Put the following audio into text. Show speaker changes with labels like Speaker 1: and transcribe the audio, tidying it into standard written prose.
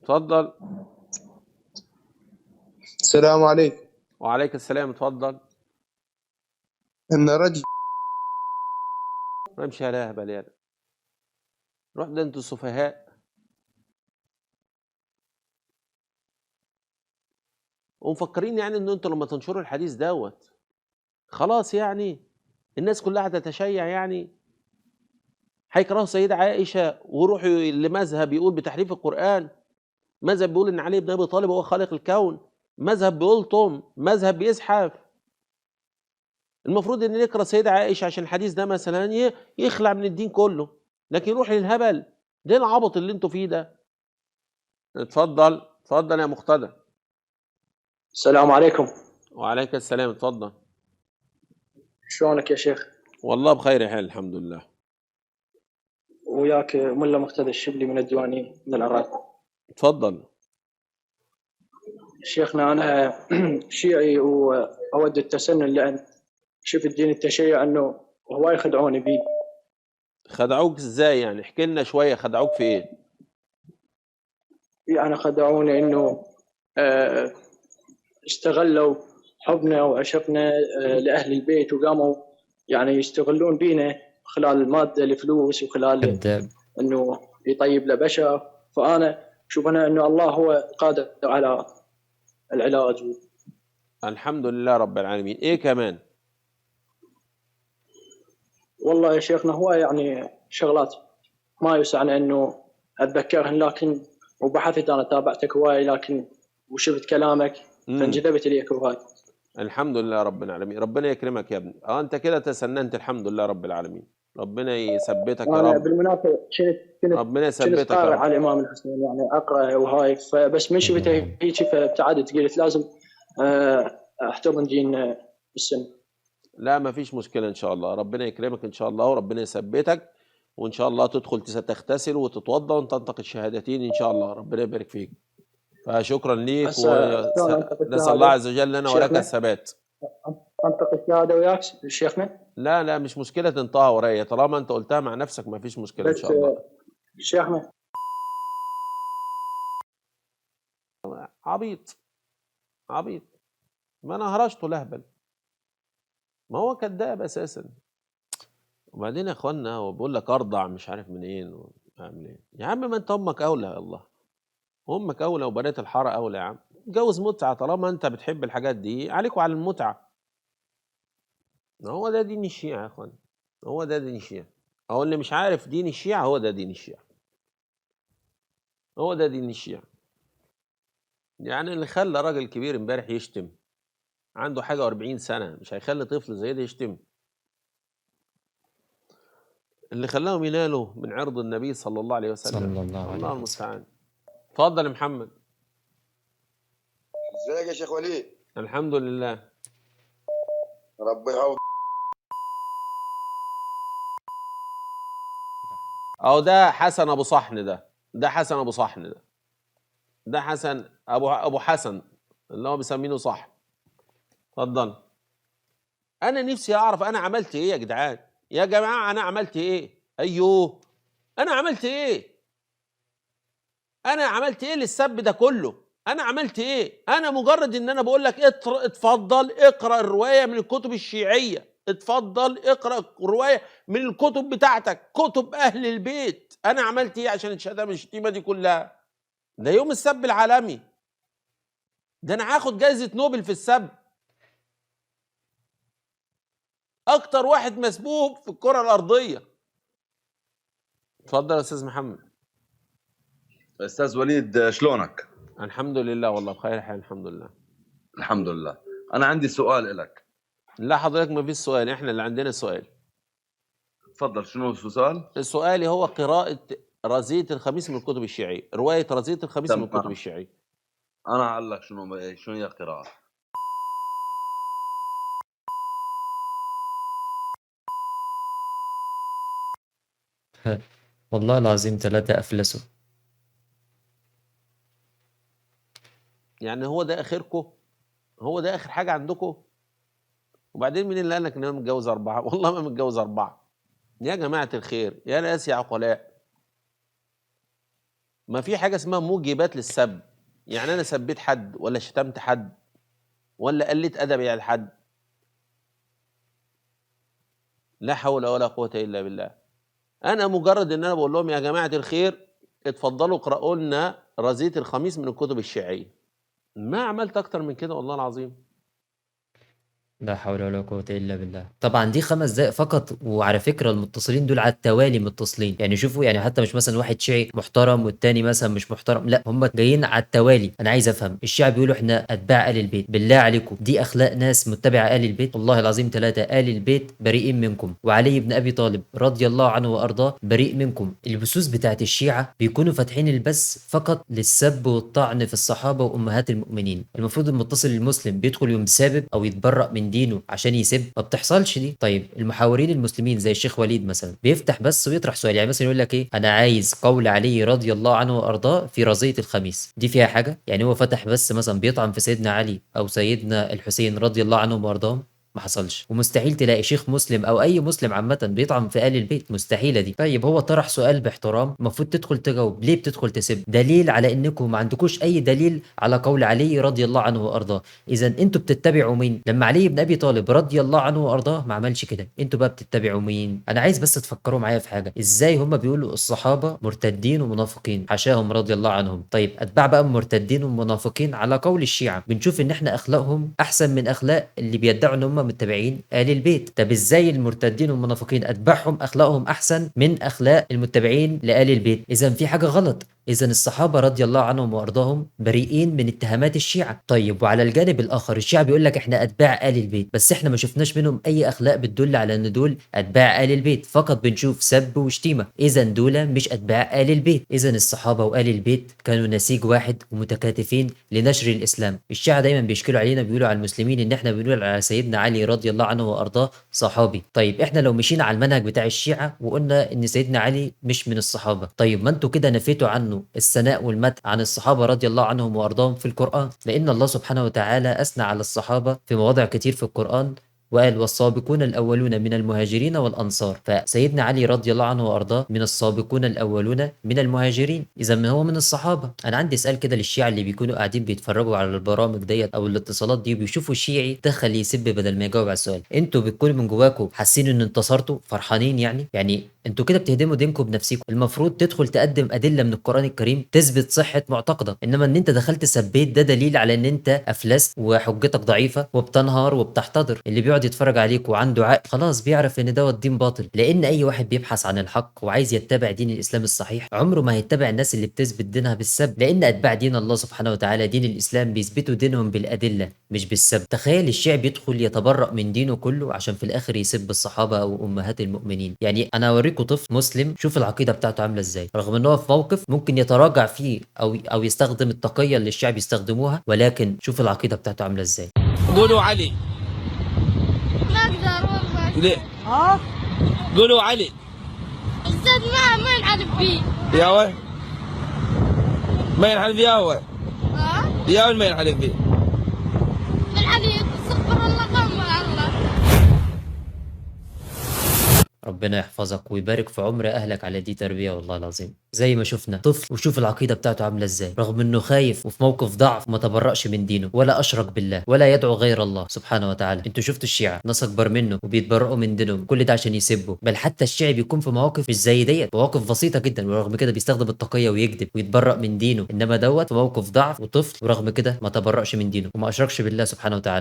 Speaker 1: اتفضل.
Speaker 2: السلام عليكم.
Speaker 1: وعليك السلام، اتفضل.
Speaker 2: ان رجل
Speaker 1: امشي يا لهبل يالا، روح، ده انتوا سفهاء ومفكرين يعني ان انتوا لما تنشروا الحديث دوت خلاص يعني الناس كلها هتتشيع، يعني هيكرهوا سيدة عائشة ويروحوا لمذهب يقول بتحريف القرآن، مذهب بيقول ان علي بن ابي طالب هو خالق الكون، مذهب بيلطم، مذهب بيزحف. المفروض ان نكره سيدة عائشة عشان الحديث ده مثلا يخلع من الدين كله، لكن يروح للهبل ده العبط اللي انتوا فيه ده. اتفضل اتفضل يا مقتدى.
Speaker 3: السلام عليكم.
Speaker 1: وعليك السلام، اتفضل.
Speaker 3: شلونك يا شيخ؟
Speaker 1: والله بخير حال الحمد لله.
Speaker 3: وياك ملا مقتدى الشبلي من الديوانية من العراق.
Speaker 1: اتفضل.
Speaker 3: شيخنا أنا شيعي وأود التسنن، لأن شوف الدين التشيع أنه هواي يخدعوني بيه.
Speaker 1: خدعوك ازاي يعني؟ احكي لنا شويه، خدعوك في ايه؟
Speaker 3: يعني خدعوني أنه استغلوا حبنا وعشقنا لأهل البيت، وقاموا يعني يستغلون بينا خلال المادة، الفلوس، وخلال
Speaker 4: كذاب.
Speaker 3: أنه يطيب له بشر. فأنا شوف أنا أنه الله هو قادر على العلاج.
Speaker 1: الحمد لله رب العالمين. ايه كمان؟
Speaker 3: والله يا شيخنا هو يعني شغلات ما يوسعنا انه اتذكرهن، لكن وبحثت انا تابعتك هواي، لكن وشفت كلامك فانجذبت اليك هواي.
Speaker 1: الحمد لله رب العالمين، ربنا يكرمك يا ابني. انت كده تسننت، الحمد لله رب العالمين، ربنا يثبتك يا
Speaker 3: وانا
Speaker 1: رب.
Speaker 3: بالمناسبه
Speaker 1: ربنا
Speaker 3: كنت
Speaker 1: يثبتك يا
Speaker 3: قارئ
Speaker 1: رب.
Speaker 3: على الامام الحسين، يعني اقرا وهاي، فبس من شفته هيك فابتعدت، قلت لازم احتضن دين السنه.
Speaker 1: لا ما فيش مشكله ان شاء الله، ربنا يكرمك ان شاء الله وربنا يثبتك، وان شاء الله تدخل تغتسل وتتوضا وتنطق الشهادتين ان شاء الله، ربنا يبارك فيك. فشكرا ليك،
Speaker 3: هسه شلون انطق
Speaker 1: ونسال الله
Speaker 3: الشهاده
Speaker 1: عز وجل لنا ولك
Speaker 3: شيخنا؟
Speaker 1: الثبات.
Speaker 3: انطق الشهاده وياك شيخنا؟
Speaker 1: لا لا مش مشكله تنطقها ورايا، طالما انت قلتها مع نفسك ما فيش مشكله ان
Speaker 3: بس
Speaker 1: شاء الله.
Speaker 3: شيخنا
Speaker 1: عبيط عبيط، ما انا هرشته لهبل، ما هو كذاب اساسا. وبعدين يا اخوانا هو بيقول لك ارضع مش عارف منين واعمل ايه، يا عم ما انت امك اولى، يا الله امك اولى وبنات الحاره اولى، يا عم اتجوز متعه طالما انت بتحب الحاجات دي، عليك وعلى المتعه. هو ده دين الشيعه يا اخوانا، هو ده دين الشيعه. هو اللي مش عارف دين الشيعه هو ده دين الشيعه، هو ده دين الشيعه. يعني اللي خلى راجل كبير امبارح يشتم عنده حاجه و40 سنه مش هيخلي طفل زي ده يشتم؟ اللي خلاهم ينالوا من عرض النبي صلى الله عليه وسلم.
Speaker 4: صلى الله عليه
Speaker 1: الله
Speaker 4: وسلم.
Speaker 1: المستعان. اتفضل يا محمد.
Speaker 2: ازيك يا شيخ وليد؟
Speaker 1: الحمد لله.
Speaker 2: ربنا يعوض.
Speaker 1: اهو ده حسن ابو صحن، ده حسن ابو صحن، ده حسن ابو حسن اللي هو بيسمينه صح. اتفضل. انا نفسي اعرف انا عملت ايه يا جدعان، يا جماعه انا عملت ايه؟ ايوه انا عملت ايه؟ انا عملت ايه للسب ده كله؟ انا عملت ايه؟ انا مجرد ان انا بقول لك اتفضل اقرا الروايه من الكتب الشيعيه، اتفضل اقرا الروايه من الكتب بتاعتك، كتب اهل البيت. انا عملت ايه عشان الشتيمه الشتيمه دي كلها؟ ده يوم السب العالمي، ده انا هاخد جائزه نوبل في السب، اكتر واحد مسبوب في الكره الارضيه. اتفضل يا استاذ محمد.
Speaker 5: استاذ وليد شلونك؟
Speaker 1: الحمد لله والله بخير حال الحمد لله.
Speaker 5: الحمد لله. انا عندي سؤال لك.
Speaker 1: لا حضرتك ما فيش سؤال، احنا اللي عندنا سؤال.
Speaker 5: تفضل، شنو السؤال؟
Speaker 1: السؤال هو قراءة رزية الخميس من الكتب الشيعية، رواية رزية الخميس من الكتب الشيعية.
Speaker 5: انا اقول لك شنو هي قراءة.
Speaker 4: والله العظيم 3 أفلسوا.
Speaker 1: يعني هو ده اخركم؟ هو ده اخر حاجة عندكم؟ وبعدين مين اللي قال لك ان انا متجوز 4؟ والله ما متجوز 4 يا جماعة الخير، يا ناس يا عقلاء. ما في حاجه اسمها موجبات للسب. يعني انا سبيت حد ولا شتمت حد ولا قلت ادبي على حد؟ لا حول ولا قوه الا بالله. انا مجرد ان انا بقول لهم يا جماعه الخير اتفضلوا اقرأوا لنا رزية الخميس من الكتب الشيعيه. ما عملت اكتر من كده والله العظيم.
Speaker 4: لا حول ولا قوة إلا بالله. طبعا دي 5 دقايق فقط، وعلى فكرة المتصلين دول على التوالي متصلين، يعني شوفوا، يعني حتى مش مثلا واحد شيعي محترم والتاني مثلا مش محترم، لا هم جايين على التوالي. أنا عايز أفهم، الشيعة بيقولوا إحنا أتباع آل البيت، بالله عليكم دي أخلاق ناس متبعة آل البيت؟ والله العظيم 3 آل البيت بريئين منكم، وعلي بن أبي طالب رضي الله عنه وأرضاه بريء منكم. البثوث بتاعت الشيعة بيكونوا فاتحين البث فقط للسب والطعن في الصحابة وأمهات المؤمنين. المفروض المتصل المسلم بيدخل يوم سابب أو يتبرأ من دينه عشان يسب، ما بتحصلش دي. طيب المحاورين المسلمين زي الشيخ وليد مثلا بيفتح بس ويطرح سؤال، يعني مثلا يقول لك ايه، انا عايز قول علي رضي الله عنه وارضاه في رزية الخميس، دي فيها حاجه؟ يعني هو فتح بس مثلا بيطعن في سيدنا علي او سيدنا الحسين رضي الله عنهم وارضاهم؟ ما حصلش. ومستحيل تلاقي شيخ مسلم او اي مسلم عامه بيطعن في آل البيت، مستحيله دي. طيب هو طرح سؤال باحترام، المفروض تدخل تجاوب، ليه بتدخل تسب؟ دليل على انكم ما عندكوش اي دليل على قول علي رضي الله عنه وارضاه. اذا انتوا بتتبعوا مين؟ لما علي بن ابي طالب رضي الله عنه وارضاه ما عملش كده، انتوا بقى بتتبعوا مين؟ انا عايز بس تفكروا معايا في حاجه، ازاي هم بيقولوا الصحابه مرتدين ومنافقين؟ حاشاهم رضي الله عنهم. طيب اتباع بقى مرتدين ومنافقين على قول الشيعه بنشوف ان احنا اخلاقهم احسن من اخلاق اللي بيدعوا ان هم متبعين آل البيت. طب ازاي المرتدين والمنافقين اتباعهم اخلاقهم احسن من اخلاق المتبعين لآل البيت؟ اذا في حاجه غلط. إذا الصحابة رضي الله عنهم وأرضاهم بريئين من اتهامات الشيعة. طيب وعلى الجانب الآخر الشيعة بيقول لك إحنا أتباع آل البيت، بس إحنا ما شفناش منهم أي أخلاق بتدل على إن دول أتباع آل البيت، فقط بنشوف سب وشتيمة. إذا دول مش أتباع آل البيت. إذا الصحابة وآل البيت كانوا نسيج واحد ومتكاتفين لنشر الإسلام. الشيعة دايما بيشكلوا علينا، بيقولوا على المسلمين إن إحنا بنقول على سيدنا علي رضي الله عنه وأرضاه صحابي. طيب إحنا لو مشينا على المنهج بتاع الشيعة وقلنا إن سيدنا علي مش من الصحابة، طيب ما أنتوا كده نفيتوا عنه الثناء والمدح عن الصحابة رضي الله عنهم وأرضاهم في القرآن، لأن الله سبحانه وتعالى أثنى على الصحابة في مواضع كتير في القرآن وقال والسابقون الأولون من المهاجرين والأنصار. فسيدنا علي رضي الله عنه وأرضاه من السابقون الأولون من المهاجرين، إذا هو من الصحابة. أنا عندي سؤال كده للشيعة اللي بيكونوا قاعدين بيتفرجوا على البرامج ديت أو الاتصالات دي وبيشوفوا الشيعي دخل يسب بدل ما يجاوب على السؤال، أنتوا بتكونوا من جواكم حاسين إن انتصرتوا فرحانين؟ يعني انتوا كده بتهدموا دينكم بنفسكم. المفروض تدخل تقدم ادله من القران الكريم تثبت صحه معتقدك، انما ان انت دخلت سبيت ده دليل على ان انت افلست وحجتك ضعيفه وبتنهار وبتحتضر. اللي بيقعد يتفرج عليك وعنده عقل خلاص بيعرف ان دوت دين باطل، لان اي واحد بيبحث عن الحق وعايز يتبع دين الاسلام الصحيح عمره ما هيتبع الناس اللي بتثبت دينها بالسب، لان اتباع دين الله سبحانه وتعالى دين الاسلام بيثبتوا دينهم بالادله مش بالسب. تخيل الشيعي بيدخل يتبرأ من دينه كله عشان في الاخر يسب الصحابه او امهات المؤمنين. يعني انا اوريكم طفل مسلم شوف العقيده بتاعته عامله ازاي، رغم ان هو في موقف ممكن يتراجع فيه او يستخدم التقيه اللي الشعب يستخدموها، ولكن شوف العقيده بتاعته عامله ازاي.
Speaker 6: قولوا علي.
Speaker 7: ما اقدر والله.
Speaker 6: ليه؟ قولوا علي.
Speaker 7: استاذ ما ينعرف فيه.
Speaker 6: يا وين؟ ما ينحلف فيه يا وين؟ يا وين ما ينحلف فيه؟
Speaker 7: من علي صفر الله قمر الله.
Speaker 4: ربنا يحفظك ويبارك في عمر اهلك على دي تربيه والله العظيم. زي ما شفنا طفل وشوف العقيده بتاعته عامله ازاي، رغم انه خايف وفي موقف ضعف ما تبرأش من دينه ولا اشرك بالله ولا يدعو غير الله سبحانه وتعالى. انتوا شفتوا الشيعة ناس اكبر منه وبيتبرأوا من دينهم، كل ده عشان يسبوا. بل حتى الشيعي بيكون في مواقف مش زي ديت، مواقف بسيطه جدا، ورغم كده بيستخدم التقيه ويكذب ويتبرأ من دينه. انما دوت في موقف ضعف وطفل ورغم كده ما تبرأش من دينه وما اشركش بالله سبحانه وتعالى.